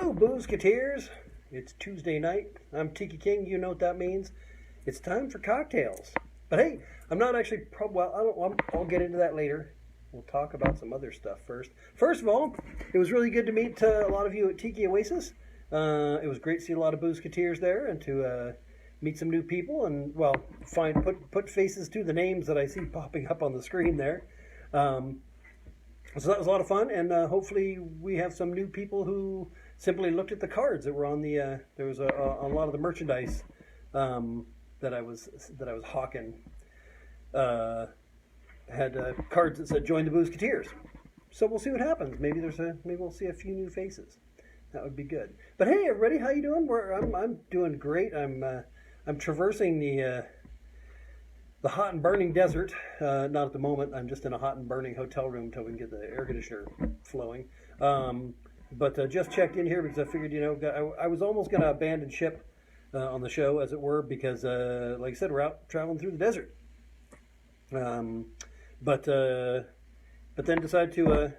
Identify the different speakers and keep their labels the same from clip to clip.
Speaker 1: Hello, Boozeketeers. It's Tuesday night. I'm Tiki King. You know what that means. It's time for cocktails. But hey, I'm not actually. I'll get into that later. We'll talk about some other stuff first. First of all, it was really good to meet a lot of you at Tiki Oasis. It was great to see a lot of Boozeketeers there and to meet some new people and put faces to the names that I see popping up on the screen there. So that was a lot of fun, and hopefully we have some new people who simply looked at the cards that were on the. There was a lot of the merchandise that I was hawking. Had cards that said "Join the Boozeketeers." So we'll see what happens. Maybe we'll see a few new faces. That would be good. But hey, everybody, how you doing? I'm doing great. I'm traversing the hot and burning desert. Not at the moment. I'm just in a hot and burning hotel room until we can get the air conditioner flowing. But just checked in here because I figured, I was almost going to abandon ship on the show, as it were, because, like I said, we're out traveling through the desert. But then decided to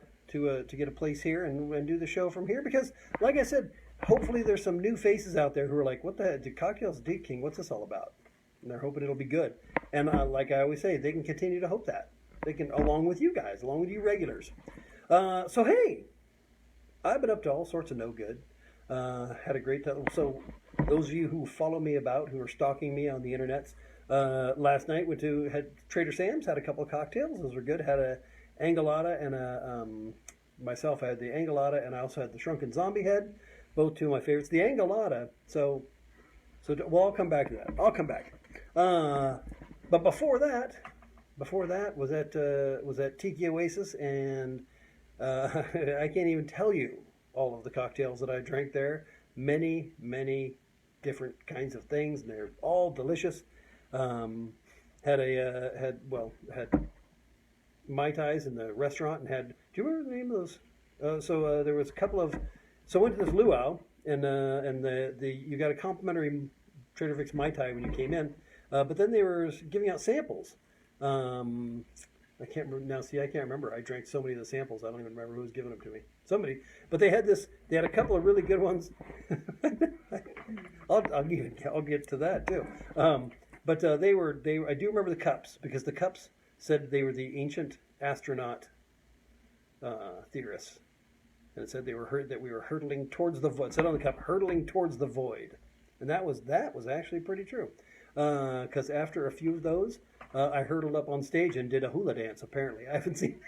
Speaker 1: get a place here and do the show from here because, like I said, hopefully there's some new faces out there who are like, what the heck, Cocktales, Tiki King, what's this all about? And they're hoping it'll be good. And like I always say, they can continue to hope that. They can, along with you guys, along with you regulars. So, hey, I've been up to all sorts of no good. Had a great time. So, those of you who follow me about, who are stalking me on the internets, last night had Trader Sam's, had a couple of cocktails. Those were good. Had a Angelada and myself, I had the Angelada, and I also had the Drunken Zombie Head. Both two of my favorites. The Angelada, well, I'll come back to that. I'll come back. But before that was at Tiki Oasis, and I can't even tell you all of the cocktails that I drank there. Many, many different kinds of things, and they're all delicious. Had Mai Tais in the restaurant, and had. Do you remember the name of those? There was a couple of. So I went to this luau, and you got a complimentary Trader Vic's Mai Tai when you came in, but then they were giving out samples. I can't remember now. See, I can't remember. I drank so many of the samples. I don't even remember who was giving them to me. Somebody, but they had this. They had a couple of really good ones. I'll get to that too. But they were. I do remember the cups because the cups said they were the ancient astronaut theorists. And it said that we were hurtling towards the void. It said on the cup, hurtling towards the void. And that was actually pretty true. Because after a few of those, I hurtled up on stage and did a hula dance, apparently. I haven't seen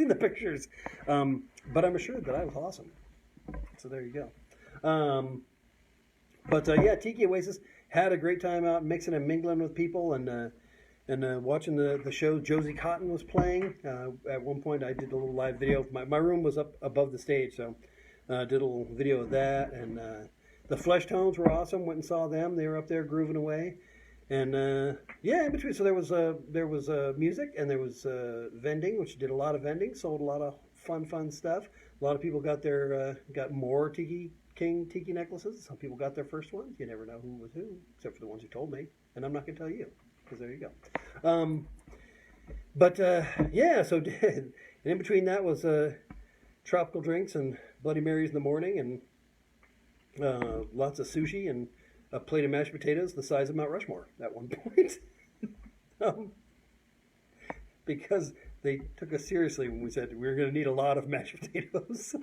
Speaker 1: the pictures. But I'm assured that I was awesome. So there you go. Yeah, Tiki Oasis had a great time out mixing and mingling with people and watching the show. Josie Cotton was playing. At one point, I did a little live video. My room was up above the stage, so did a little video of that. And the Flesh Tones were awesome. Went and saw them. They were up there grooving away. And in between, so there was music and there was vending, which did a lot of vending. Sold a lot of fun stuff. A lot of people got more Tiki King tiki necklaces. Some people got their first ones. You never know who was who, except for the ones who told me. And I'm not going to tell you. Because there you go. So and in between that was tropical drinks and Bloody Marys in the morning and lots of sushi and a plate of mashed potatoes the size of Mount Rushmore at one point. Because they took us seriously when we said we were going to need a lot of mashed potatoes.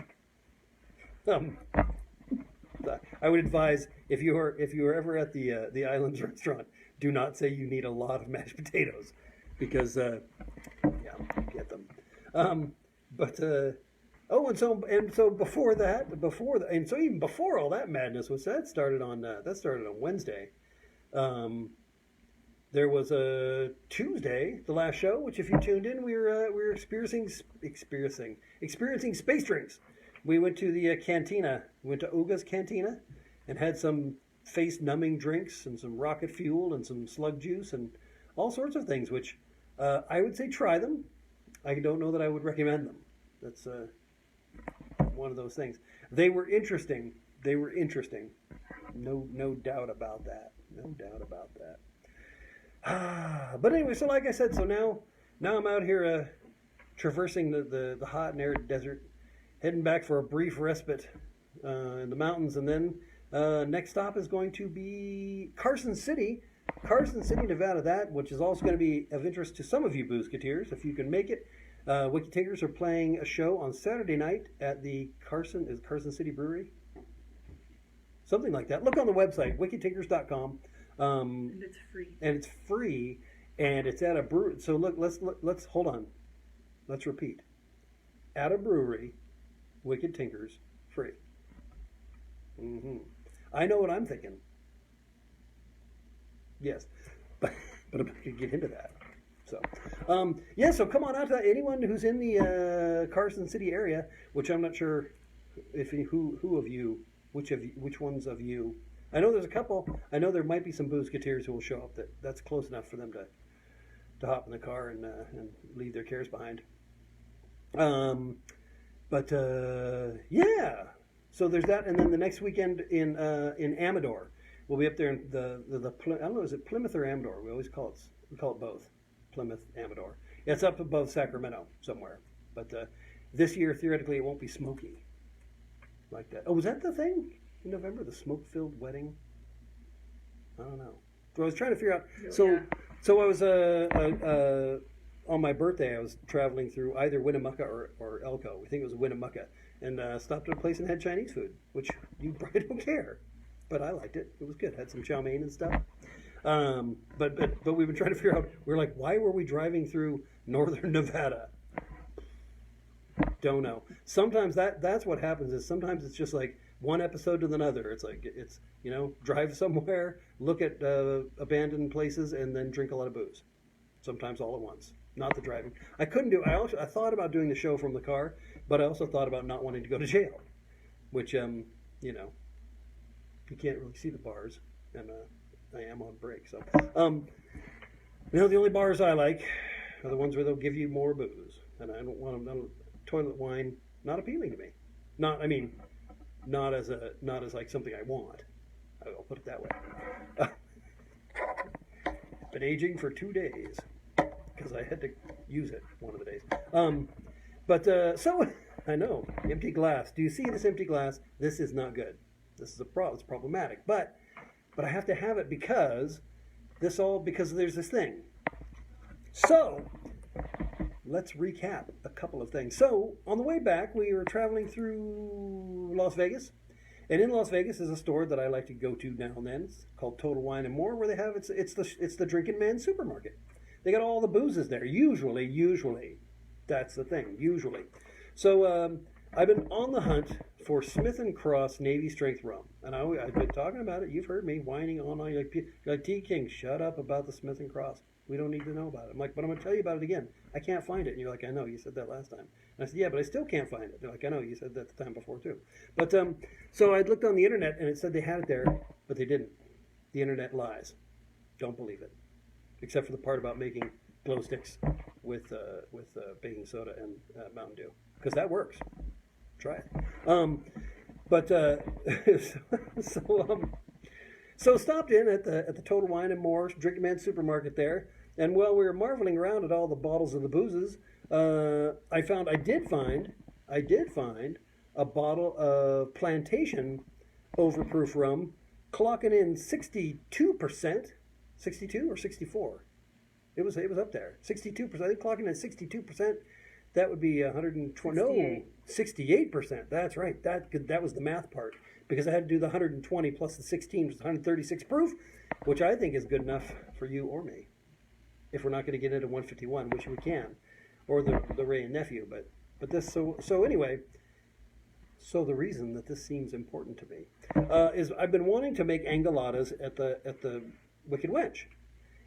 Speaker 1: I would advise if you are ever at the Islands restaurant, do not say you need a lot of mashed potatoes, because get them. Even before all that madness started on Wednesday. There was a Tuesday, the last show, which if you tuned in, we were experiencing space drinks. We went to the cantina. We went to Uga's Cantina and had some face-numbing drinks and some rocket fuel and some slug juice and all sorts of things, which I would say try them. I don't know that I would recommend them. That's one of those things. They were interesting. No doubt about that. But anyway, so like I said, so now I'm out here traversing the hot and arid desert, heading back for a brief respite in the mountains. And then next stop is going to be Carson City, Nevada, which is also going to be of interest to some of you Boozeketeers, if you can make it. Wiki Tinkers are playing a show on Saturday night at the Carson City Brewery? Something like that. Look on the website, wikitinkers.com.
Speaker 2: And it's free.
Speaker 1: And it's at a brewery. So look, let's hold on. Let's repeat. At a brewery, Wicked Tinkers, free. Mm-hmm. I know what I'm thinking. Yes, but I'm not going to get into that. So, so come on out to anyone who's in the Carson City area, which I'm not sure if which ones of you. I know there's a couple. I know there might be some Boozeketeers who will show up. That's close enough for them to hop in the car and leave their cares behind. So there's that, and then the next weekend in Amador, we'll be up there in the I don't know, is it Plymouth or Amador? We call it both, Plymouth, Amador. Yeah, it's up above Sacramento somewhere. But this year, theoretically, it won't be smoky like that. Oh, was that the thing in November? The smoke-filled wedding? I don't know. So I was trying to figure out. So I was on my birthday. I was traveling through either Winnemucca or Elko. We think it was Winnemucca, and stopped at a place and had Chinese food, which you probably don't care, but I liked it. It was good. Had some chow mein and stuff. But we've been trying to figure out. We're like, why were we driving through northern Nevada? Don't know. Sometimes that's what happens. Is sometimes it's just like one episode to another. It's like drive somewhere, look at abandoned places, and then drink a lot of booze. Sometimes all at once. Not the driving. I couldn't do. I thought about doing the show from the car, but I also thought about not wanting to go to jail, which you can't really see the bars, and I am on break. So the only bars I like are the ones where they'll give you more booze, and I don't want them. Toilet wine, not appealing to me. Not as like something I want. I'll put it that way. Been aging for 2 days because I had to use it one of the days. So I know, empty glass. Do you see this empty glass? This is not good. This is a problem. It's problematic. But I have to have it because there's this thing. So let's recap a couple of things. So on the way back, we were traveling through Las Vegas. And in Las Vegas is a store that I like to go to now and then. It's called Total Wine and More, where they have it's the Drinking Man supermarket. They got all the boozes there. Usually, that's the thing. Usually, so I've been on the hunt for Smith & Cross Navy Strength rum, and I've been talking about it. You've heard me whining all night like Tiki King. Shut up about the Smith & Cross. We don't need to know about it. I'm like, but I'm going to tell you about it again. I can't find it. And you're like, I know, you said that last time. And I said, yeah, but I still can't find it. They're like, I know, you said that the time before too. But so I looked on the internet and it said they had it there, but they didn't. The internet lies. Don't believe it. Except for the part about making glow sticks with baking soda and Mountain Dew. Because that works. Try it. So stopped in at the Total Wine and More Drinking Man supermarket there. And while we were marveling around at all the bottles of the boozes, I did find a bottle of Plantation overproof rum, clocking in 62%, 62 or 64. It was up there, 62%. I think clocking in 62%. That would be 120. No, 68%. That's right. That was the math part, because I had to do the 120 plus the 16, which is 136 proof, which I think is good enough for you or me. If we're not going to get into 151, which we can, or the Ray and Nephew, but this so anyway. So the reason that this seems important to me is I've been wanting to make angoladas at the Wicked Wench,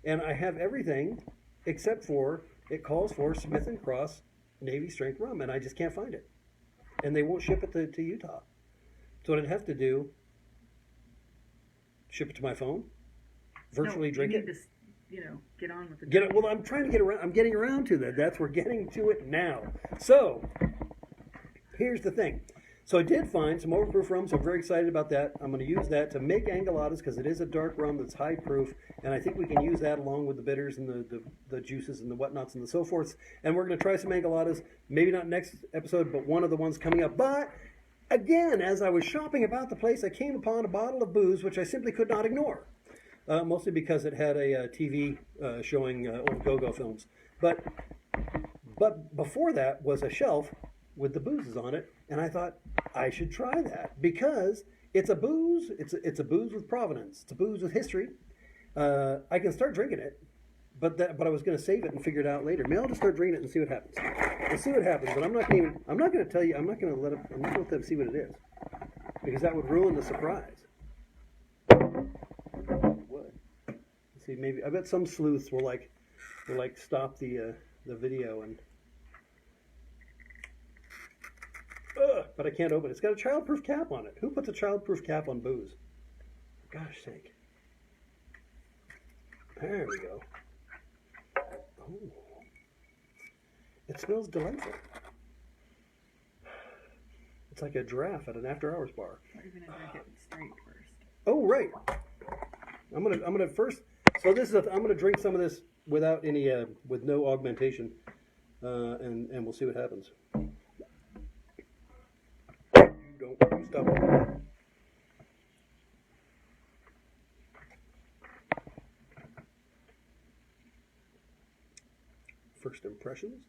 Speaker 1: and I have everything except for it calls for Smith & Cross Navy Strength rum, and I just can't find it, and they won't ship it to Utah. So what I'd have to do, ship it to my phone, virtually drink it.
Speaker 2: Get on with it.
Speaker 1: Well, I'm trying to get around. I'm getting around to that. We're getting to it now. So here's the thing. So I did find some overproof rum, so I'm very excited about that. I'm going to use that to make angoladas because it is a dark rum that's high proof, and I think we can use that along with the bitters and the juices and the whatnots and the so forths. And we're going to try some angoladas, maybe not next episode, but one of the ones coming up. But Again, as I was shopping about the place, I came upon a bottle of booze which I simply could not ignore. Mostly because it had a TV showing old go-go films. But before that was a shelf with the boozes on it, and I thought I should try that because it's a booze. It's a booze with provenance. It's a booze with history. I can start drinking it, but I was going to save it and figure it out later. Maybe I'll just start drinking it and see what happens. We'll see what happens. But I'm not going to tell you. I'm not going to let them see what it is because that would ruin the surprise. See, maybe I bet some sleuths will stop the video and. But I can't open it. It's got a childproof cap on it. Who puts a childproof cap on booze? For gosh sake! There we go. Oh, it smells delightful. It's like a giraffe at an after-hours bar.
Speaker 2: Or even drink it straight first.
Speaker 1: Oh right. I'm gonna first. So I'm gonna drink some of this without any with no augmentation, and we'll see what happens. You stop. First impressions.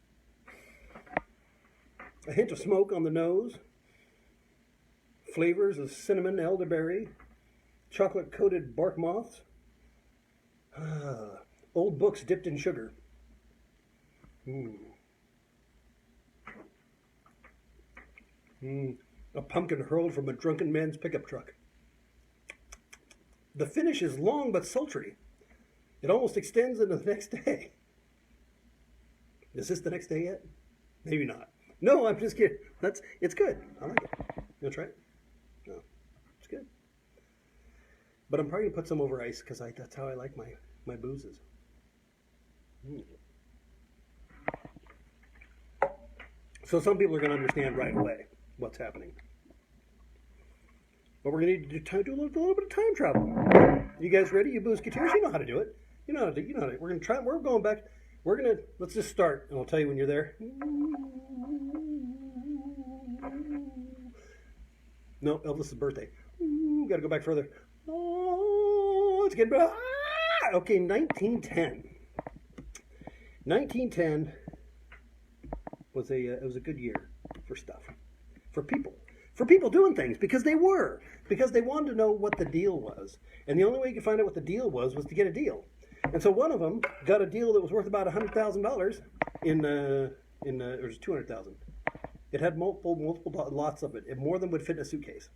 Speaker 1: A hint of smoke on the nose. Flavors of cinnamon, elderberry, chocolate-coated bark moths. Old books dipped in sugar. A pumpkin hurled from a drunken man's pickup truck. The finish is long but sultry. It almost extends into the next day. Is this the next day yet? Maybe not. No, I'm just kidding. It's good. I like it. You want to try it? No. It's good. But I'm probably going to put some over ice because that's how I like my boozes. So some people are going to understand right away what's happening. But we're going to need to do a little bit of time travel. You guys ready? You Boozeketeers? You know how to do it. You know how to. We're going to try. We're going back. Let's just start, and I'll tell you when you're there. No, Elvis's birthday. Got to go back further. Oh, it's getting better. Okay, 1910. 1910 was a good year for stuff, for people doing things because they wanted to know what the deal was, and the only way you could find out what the deal was to get a deal. And so one of them got a deal that was worth about $100,000 it was $200,000. It had multiple lots of it, and more than would fit in a suitcase.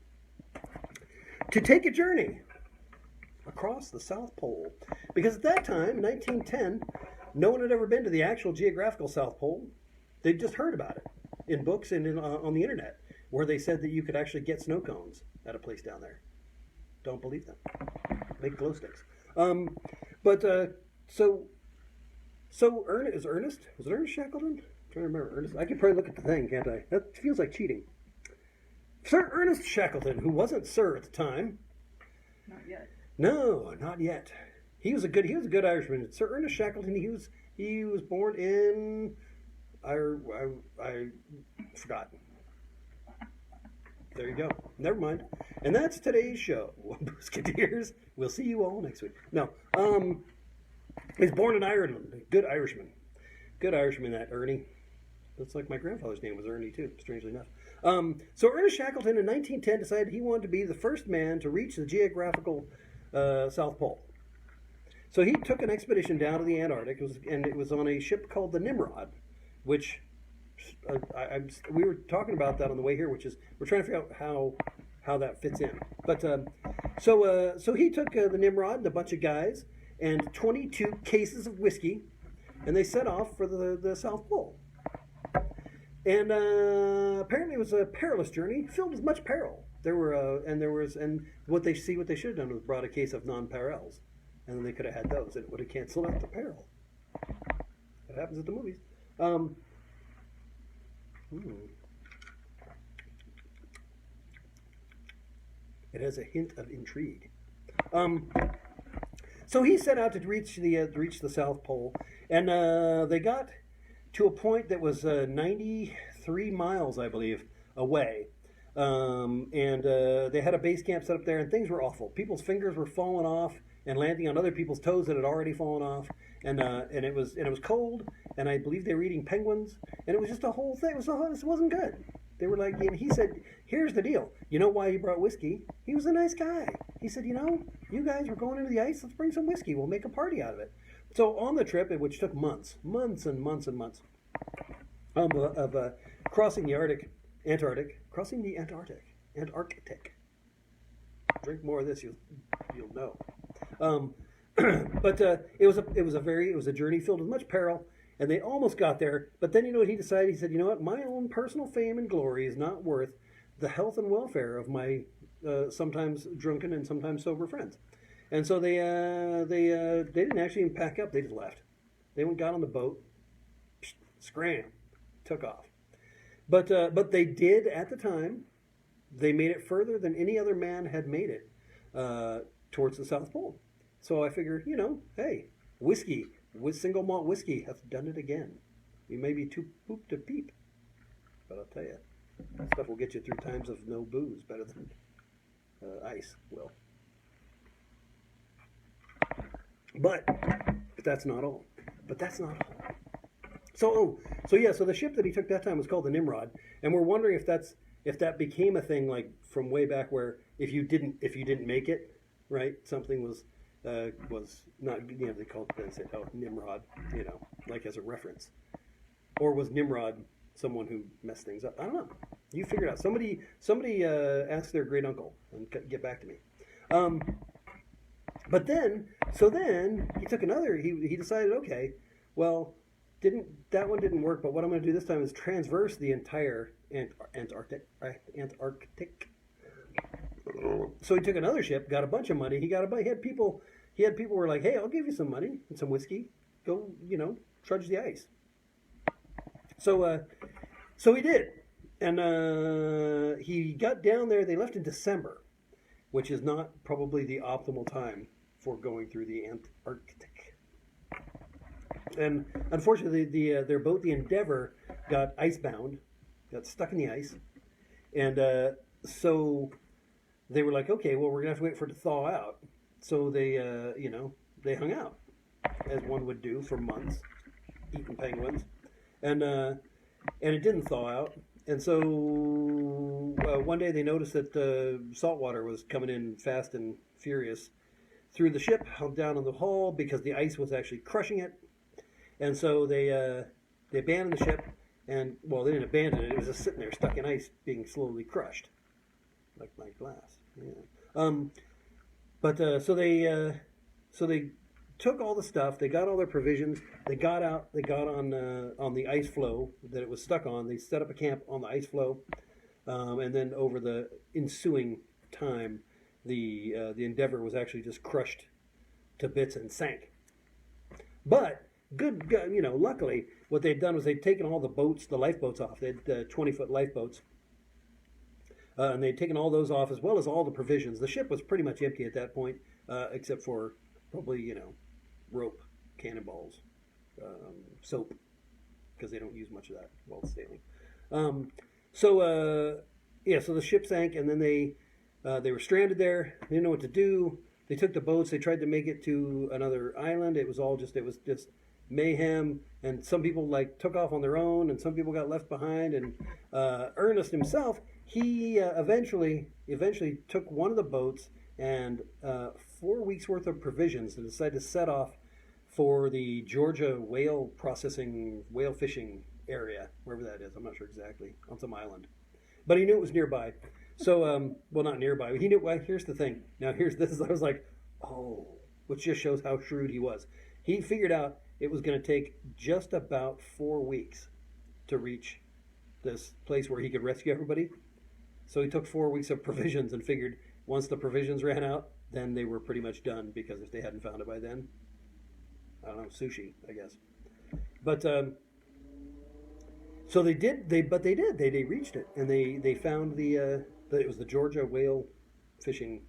Speaker 1: To take a journey across the South Pole, because at that time, 1910, no one had ever been to the actual geographical South Pole. They'd just heard about it in books and on the internet, where they said that you could actually get snow cones at a place down there. Don't believe them. Make glow sticks. So Ernest? Was it Ernest Shackleton? I'm trying to remember. Ernest. I could probably look at the thing, can't I? That feels like cheating. Sir Ernest Shackleton, who wasn't Sir at the time.
Speaker 2: Not yet.
Speaker 1: No, not yet. He was a good Irishman. Sir Ernest Shackleton. He was born in. I forgot. There you go. Never mind. And that's today's show. Boozeketeers. We'll see you all next week. No. He's born in Ireland. Good Irishman. Good Irishman, that Ernie. That's like my grandfather's name was Ernie, too, strangely enough. So Ernest Shackleton in 1910 decided he wanted to be the first man to reach the geographical South Pole. So he took an expedition down to the Antarctic, and it was on a ship called the Nimrod, which we were talking about that on the way here, which is we're trying to figure out how that fits in. But so he took the Nimrod and a bunch of guys and 22 cases of whiskey, and they set off for the South Pole. And apparently it was a perilous journey, filled with much peril. And what they should have done was brought a case of nonpareils, and then they could have had those, and it would have canceled out the peril. That happens at the movies. It has a hint of intrigue. So he set out to reach the South Pole, and they got to a point that was 93 miles, I believe, away. and they had a base camp set up there, and things were awful. People's fingers were falling off and landing on other people's toes that had already fallen off, and it was cold, and I believe they were eating penguins, and it was just a whole thing. It wasn't good. They were like, and he said, "Here's the deal. You know why he brought whiskey? He was a nice guy." He said, "You guys were going into the ice. Let's bring some whiskey. We'll make a party out of it." So on the trip, which took months and months and months, of crossing the Antarctic. Drink more of this, you'll know. But it was a journey filled with much peril, and they almost got there. But then you know what he decided? He said, "You know what? My own personal fame and glory is not worth the health and welfare of my sometimes drunken and sometimes sober friends." And so they didn't actually even pack up. They just left. They got on the boat, scram, took off. But they did at the time. They made it further than any other man had made it towards the South Pole. So I figure, hey, whiskey, with single malt whiskey, hath done it again. You may be too poop to peep, but I'll tell you, that stuff will get you through times of no booze better than ice will. But that's not all. So the ship that he took that time was called the Nimrod, and we're wondering if that became a thing like from way back where if you didn't make it, right, something was not, they said, oh, Nimrod, like as a reference, or was Nimrod someone who messed things up? I don't know. You figure it out. Somebody ask their great uncle and get back to me. But then he took another. He decided, okay, well, that one didn't work. But what I'm going to do this time is transverse the entire Antarctic. So he took another ship, got a bunch of money. He had people who were like, hey, I'll give you some money and some whiskey. Go, trudge the ice. So he did, and he got down there. They left in December, which is not probably the optimal time for going through the Antarctic. And unfortunately, their boat, the Endeavor, got icebound, got stuck in the ice, and so they were like, okay, well, we're gonna have to wait for it to thaw out. So they hung out, as one would do for months, eating penguins, and it didn't thaw out. And so one day they noticed that salt water was coming in fast and furious through the ship, down in the hull, because the ice was actually crushing it. And so they abandoned the ship, and, well, they didn't abandon it. It was just sitting there stuck in ice being slowly crushed, like my glass. Yeah. So they took all the stuff. They got all their provisions. They got out. They got on the ice floe that it was stuck on. They set up a camp on the ice floe, and then over the ensuing time, the Endeavor was actually just crushed to bits and sank. But luckily, what they'd done was they'd taken all the boats, the lifeboats off. They had 20-foot lifeboats. And they'd taken all those off, as well as all the provisions. The ship was pretty much empty at that point, except for probably, rope, cannonballs, soap, because they don't use much of that while sailing. So the ship sank, and then they were stranded there. They didn't know what to do. They took the boats. They tried to make it to another island. It was just mayhem, and some people took off on their own, and some people got left behind. And Ernest himself, he eventually took one of the boats and 4 weeks worth of provisions, and decided to set off for the Georgia whale fishing area, wherever that is. I'm not sure exactly, on some island, but he knew it was nearby. So, well, not nearby. He knew. Well, here's the thing. Now, I was like, oh, which just shows how shrewd he was. He figured out it was going to take just about 4 weeks to reach this place where he could rescue everybody. So he took 4 weeks of provisions and figured once the provisions ran out, then they were pretty much done, because if they hadn't found it by then, I don't know, sushi, I guess. But so they did. They reached it, and they found it was the Georgia whale fishing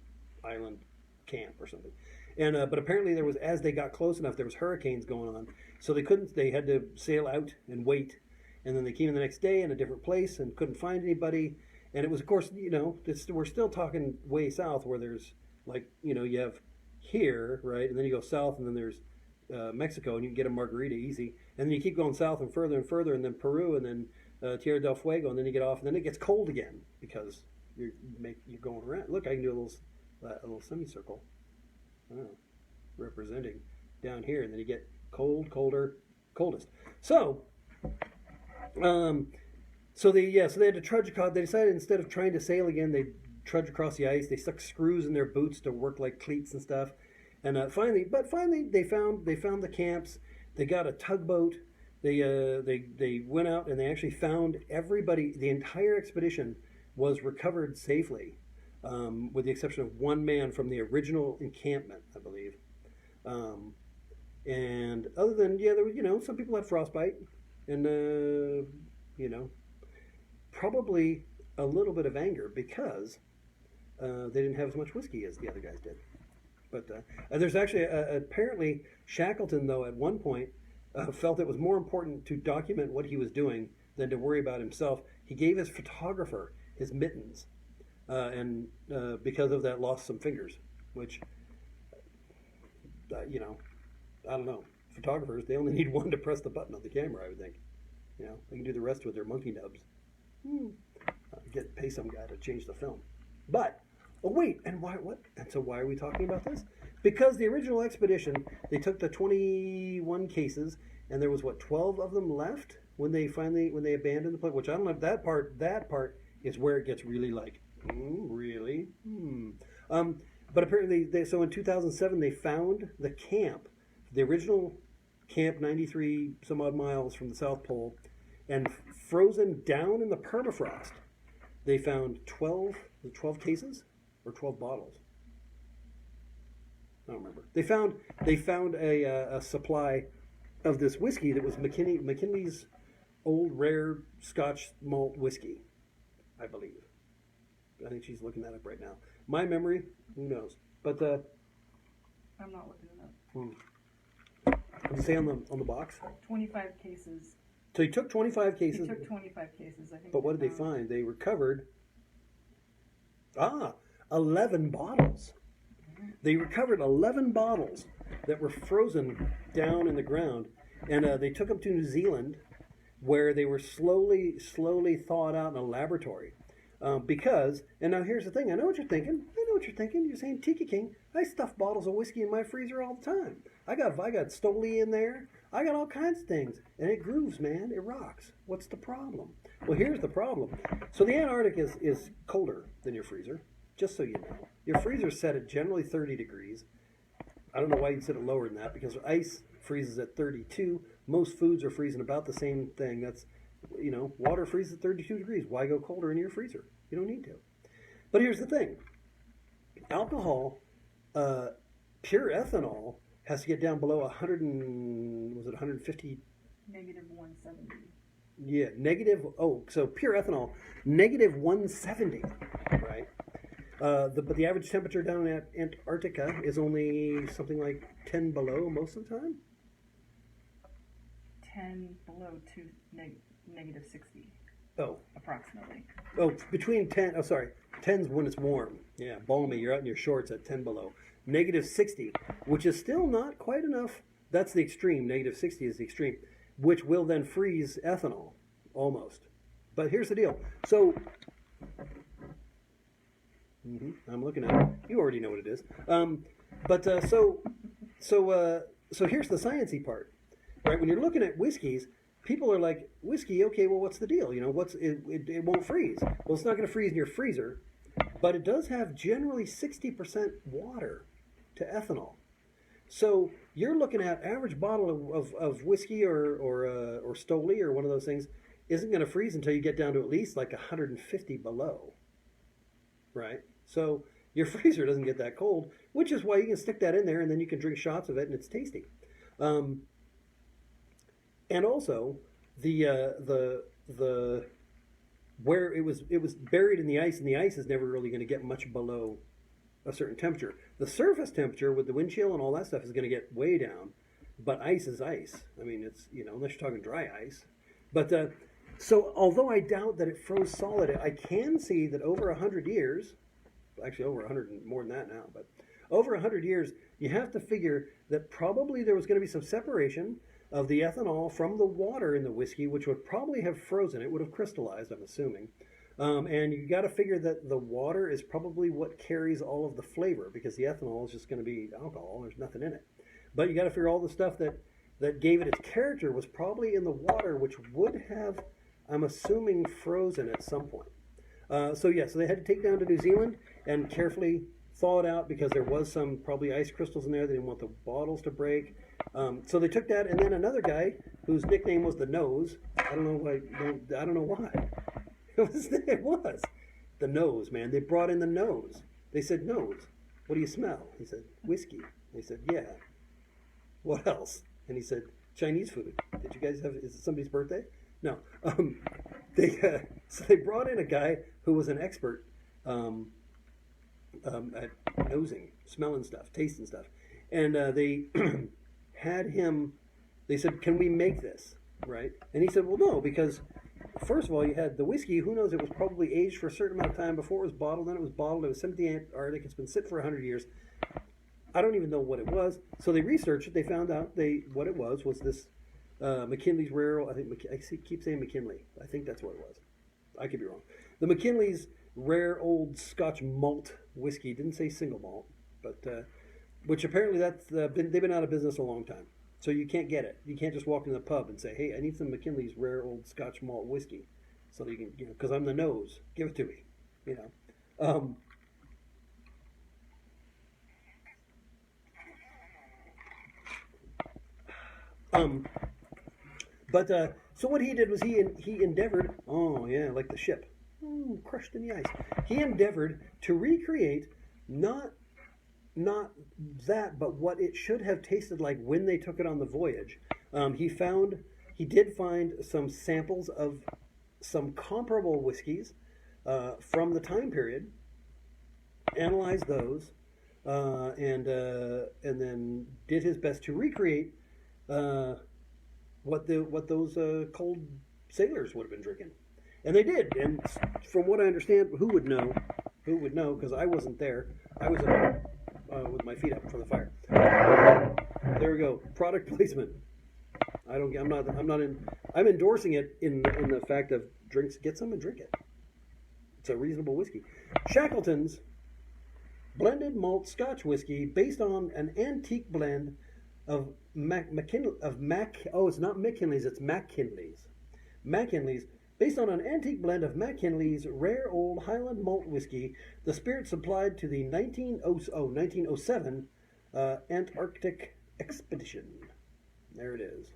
Speaker 1: island camp or something. And but apparently there was, as they got close enough, there was hurricanes going on, so they had to sail out and wait. And then they came in the next day in a different place and couldn't find anybody. And it was, of course, we're still talking way south where there's like, you have here, right? And then you go south and then there's Mexico and you can get a margarita easy. And then you keep going south and further and then Peru and then Tierra del Fuego and then you get off and then it gets cold again because you're going around. Look, I can do a little semicircle representing down here and then you get cold, colder, coldest. So, so they had to trudge across. They decided instead of trying to sail again, they trudge across the ice. They stuck screws in their boots to work like cleats and stuff. And finally, they found the camps. They got a tugboat. They went out and they actually found everybody. The entire expedition was recovered safely, with the exception of one man from the original encampment, I believe. And other than there was some people had frostbite, and probably a little bit of anger because they didn't have as much whiskey as the other guys did. But there's actually apparently Shackleton, though, at one point felt it was more important to document what he was doing than to worry about himself. He gave his photographer his mittens, and because of that, lost some fingers. Which, I don't know. Photographers, they only need one to press the button on the camera, I would think. They can do the rest with their monkey nubs. Pay some guy to change the film. But, and why? What? And so why are we talking about this? Because the original expedition, they took the 21 cases, and there was 12 of them left when they abandoned the place. Which I don't know. That part is where it gets really like, really. But apparently, so in 2007 they found the camp, the original camp, 93 some odd miles from the South Pole, and frozen down in the permafrost, they found 12 cases or 12 bottles. I don't remember. They found a supply of this whiskey that was McKinley's old rare Scotch malt whiskey, I believe. I think she's looking that up right now. My memory, who knows? But
Speaker 2: I'm not looking it up.
Speaker 1: What does it say on the box?
Speaker 2: 25 cases.
Speaker 1: So he took 25 cases.
Speaker 2: He took 25 cases, I think.
Speaker 1: But what did they find? They recovered 11 bottles. They recovered 11 bottles that were frozen down in the ground, and they took them to New Zealand, where they were slowly thawed out in a laboratory. Because, and now here's the thing, I know what you're thinking. You're saying, Tiki King, I stuff bottles of whiskey in my freezer all the time. I got Stoli in there. I got all kinds of things. And it grooves, man. It rocks. What's the problem? Well, here's the problem. So the Antarctic is colder than your freezer, just so you know. Your freezer's set at generally 30 degrees. I don't know why you'd set it lower than that, because ice freezes at 32. Most foods are freezing about the same thing. That's, water freezes at 32 degrees. Why go colder in your freezer? You don't need to. But here's the thing. Alcohol, pure ethanol, has to get down below 150?
Speaker 2: Negative 170.
Speaker 1: Yeah, so pure ethanol, negative 170, right? But the average temperature down at Antarctica is only something like 10 below most of the time?
Speaker 2: 10 below to negative 60.
Speaker 1: Oh.
Speaker 2: Approximately.
Speaker 1: Oh, between 10, 10's when it's warm. Yeah, balmy, you're out in your shorts at 10 below. Negative 60, which is still not quite enough. That's the extreme. Negative 60 is the extreme, which will then freeze ethanol, almost. But here's the deal. So, I'm looking at it. You already know what it is. So here's the sciencey part. Right? When you're looking at whiskeys, people are like, whiskey, okay, well, what's the deal? It won't freeze. Well, it's not going to freeze in your freezer, but it does have generally 60% water to ethanol. So you're looking at average bottle of whiskey or Stoli or one of those things isn't going to freeze until you get down to at least like 150 below, right? So your freezer doesn't get that cold, which is why you can stick that in there and then you can drink shots of it and it's tasty. And also, the where it was buried in the ice, and the ice is never really going to get much below a certain temperature. The surface temperature with the wind chill and all that stuff is going to get way down, but ice is ice. I mean, it's unless you're talking dry ice. But So although I doubt that it froze solid, I can see that over 100 years, actually over 100 and more than that now, but over 100 years, you have to figure that probably there was going to be some separation of the ethanol from the water in the whiskey, which would probably have frozen. It would have crystallized, I'm assuming. And you got to figure that the water is probably what carries all of the flavor, because the ethanol is just going to be alcohol. There's nothing in it. But you got to figure all the stuff that gave it its character was probably in the water, which would have, I'm assuming, frozen at some point. So they had to take down to New Zealand and carefully thaw it out, because there was some probably ice crystals in there. They didn't want the bottles to break. So they took that, and then another guy whose nickname was the Nose. I don't know why. It was the Nose, man. They brought in the Nose. They said, "Nose, what do you smell?" He said, "Whiskey." They said, "Yeah. What else?" And he said, "Chinese food. Did you guys have? Is it somebody's birthday?" No. So they brought in a guy who was an expert at nosing, smelling stuff, tasting stuff, and they had him. They said, "Can we make this?" Right? And he said, "Well, no, because first of all, you had the whiskey. Who knows? It was probably aged for a certain amount of time before it was bottled. Then it was bottled. It was 78 Arctic. It's been sit for 100 years. I don't even know what it was." So they researched it. They found out what it was this McKinley's Rare. I keep saying McKinley. I think that's what it was. I could be wrong. The McKinley's Rare Old Scotch Malt Whiskey. Didn't say single malt, but which apparently they've been out of business a long time. So you can't get it. You can't just walk in the pub and say, "Hey, I need some McKinley's Rare Old Scotch Malt Whiskey," so that you can, because I'm the Nose. Give it to me, So what he did was he endeavored. Oh yeah, like the ship, crushed in the ice. He endeavored to recreate not that, but what it should have tasted like when they took it on the voyage. He did find some samples of some comparable whiskeys from the time period, analyzed those, and then did his best to recreate what those cold sailors would have been drinking, and they did. And from what I understand, who would know? Because I wasn't there. I was with my feet up from the fire. There we go. Product placement. I'm endorsing it in the fact of drinks. Get some and drink it. It's a reasonable whiskey. Shackleton's blended malt Scotch whiskey, based on an antique blend of it's not McKinley's, it's McKinley's. McKinley's, based on an antique blend of McKinley's Rare Old Highland Malt Whiskey, the spirit supplied to the 1907 Antarctic Expedition. There it is.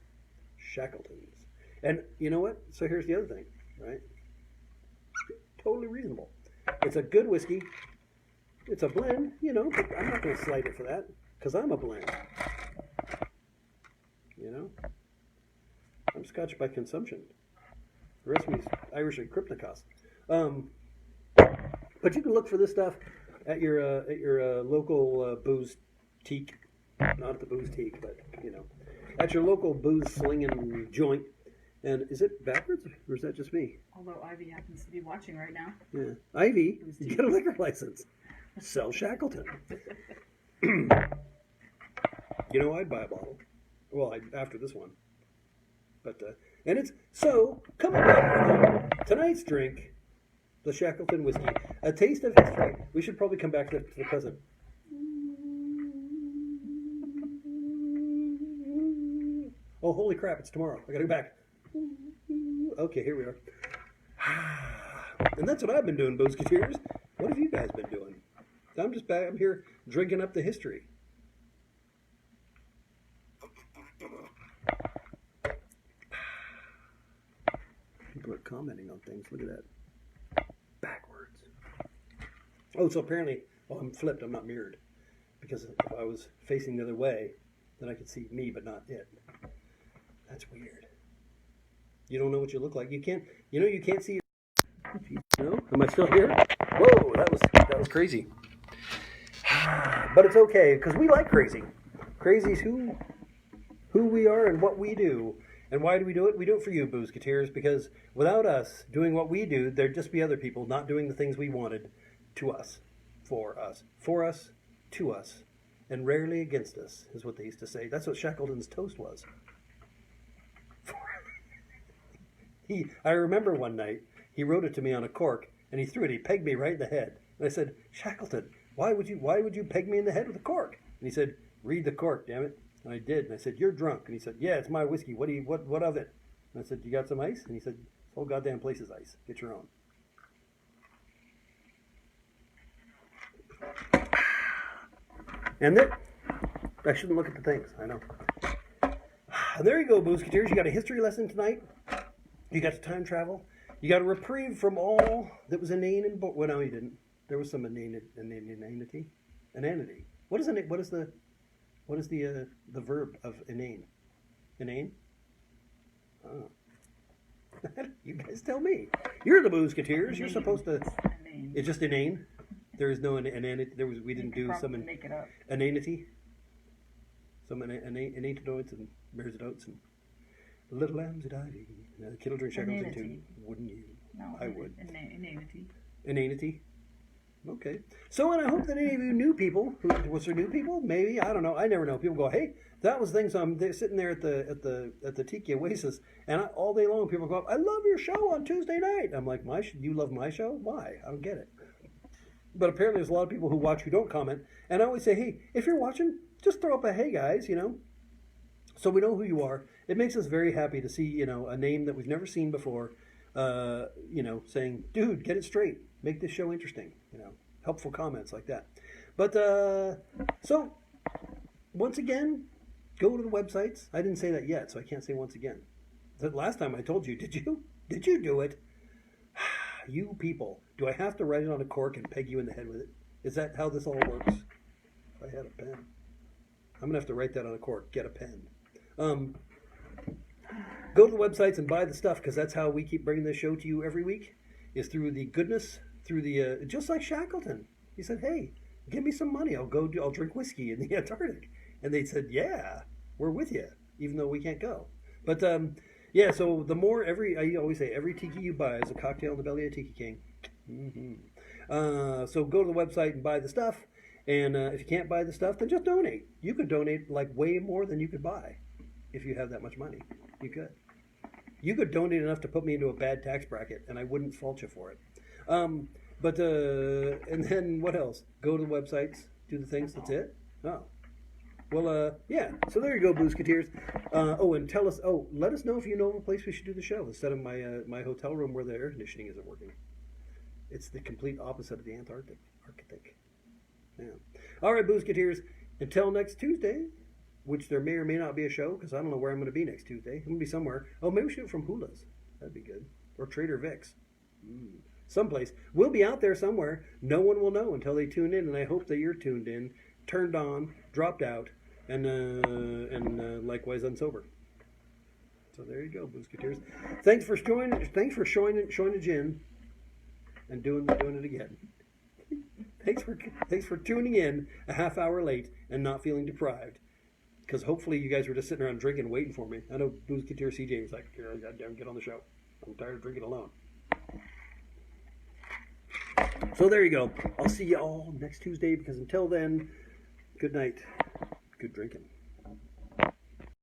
Speaker 1: Shackleton's. And you know what? So here's the other thing, right? Totally reasonable. It's a good whiskey. It's a blend, but I'm not going to slight it for that, because I'm a blend. I'm Scotch by consumption. The rest of me is Irish and Krypnikos. But you can look for this stuff at your local booze-teak. Not at the booze-teak, but, at your local booze-slinging joint. And is it backwards, or is that just me?
Speaker 2: Although Ivy happens to be watching right now.
Speaker 1: Yeah. Ivy, you get a liquor license. Sell Shackleton. I'd buy a bottle. Well, after this one. But, and it's, so, coming back, tonight's drink, the Shackleton whiskey, a taste of history. We should probably come back to the present. Oh, holy crap, it's tomorrow. I gotta go back. Okay, here we are. And that's what I've been doing, Boozeketeers. What have you guys been doing? I'm just back. I'm here drinking up the history. People are commenting on things. Look at that. Backwards. Oh, so apparently, I'm flipped. I'm not mirrored. Because if I was facing the other way, then I could see me, but not it. That's weird. You don't know what you look like. You can't see. No? Am I still here? Whoa, that was crazy. But it's okay, because we like crazy. Crazy's who we are and what we do. And why do we do it? We do it for you, Boozeketeers, because without us doing what we do, there'd just be other people not doing the things we wanted to us, for us, to us, and rarely against us, is what they used to say. That's what Shackleton's toast was. I remember one night, he wrote it to me on a cork, and he threw it, he pegged me right in the head. And I said, Shackleton, why would you peg me in the head with a cork? And he said, read the cork, damn it. And I did. And I said, you're drunk. And he said, yeah, it's my whiskey. What of it? And I said, you got some ice? And he said, this whole goddamn place is ice. Get your own. And then, I shouldn't look at the things. I know. And there you go, Boozeketeers. You got a history lesson tonight. You got to time travel. You got a reprieve from all that was inane and well, no, you didn't. There was some inanity. Inanity. What is the verb of inane? Inane? Oh. You guys tell me. You're the Boozeketeers. You're supposed to.
Speaker 2: Inane.
Speaker 1: It's just inane. There is no inanity. We didn't do some
Speaker 2: make it up.
Speaker 1: inanity. Some innate notes and bears notes and little lambs at ivy. Kittle drink Shackleton too. Wouldn't you?
Speaker 2: No,
Speaker 1: I would.
Speaker 2: Inanity.
Speaker 1: Inanity. Okay. So, and I hope that any of you new people, was there new people? Maybe, I don't know. I never know. People go, hey, that was things. I'm sitting there at the Tiki Oasis, and all day long people go, I love your show on Tuesday night. I'm like, you love my show? Why? I don't get it. But apparently, there's a lot of people who watch who don't comment, and I always say, hey, if you're watching, just throw up a hey guys, so we know who you are. It makes us very happy to see, a name that we've never seen before, saying, dude, get it straight. Make this show interesting, helpful comments like that. But, so, once again, go to the websites. I didn't say that yet, so I can't say once again. The last time I told you, did you? Did you do it? You people. Do I have to write it on a cork and peg you in the head with it? Is that how this all works? If I had a pen. I'm going to have to write that on a cork. Get a pen. Go to the websites and buy the stuff, because that's how we keep bringing this show to you every week, is through the goodness, through the, just like Shackleton. He said, hey, give me some money. I'll drink whiskey in the Antarctic. And they said, yeah, we're with you, even though we can't go. But, yeah, so the more I always say, every tiki you buy is a cocktail in the belly of Tiki King. Mm-hmm. So go to the website and buy the stuff. And if you can't buy the stuff, then just donate. You could donate like way more than you could buy if you have that much money. You could. You could donate enough to put me into a bad tax bracket, and I wouldn't fault you for it. And then what else? Go to the websites, do the things. That's it. Oh. Well, yeah. So there you go, Boozeketeers. And tell us. Oh, let us know if you know of a place we should do the show instead of my hotel room where the air conditioning isn't working. It's the complete opposite of the Antarctic. Yeah. All right, Boozeketeers. Until next Tuesday, which there may or may not be a show, because I don't know where I'm going to be next Tuesday. I'm going to be somewhere. Oh, maybe shoot from Hula's. That'd be good. Or Trader Vic's. Someplace. We'll be out there somewhere. No one will know until they tune in, and I hope that you're tuned in, turned on, dropped out, and likewise unsober. So there you go, Boozeketeers. Thanks for showing a gin and doing it again. Thanks for tuning in a half hour late and not feeling deprived. Because hopefully you guys were just sitting around drinking, waiting for me. I know Boozeketeer CJ was like, goddamn, get on the show. I'm tired of drinking alone. So there you go. I'll see you all next Tuesday, because until then, good night. Good drinking.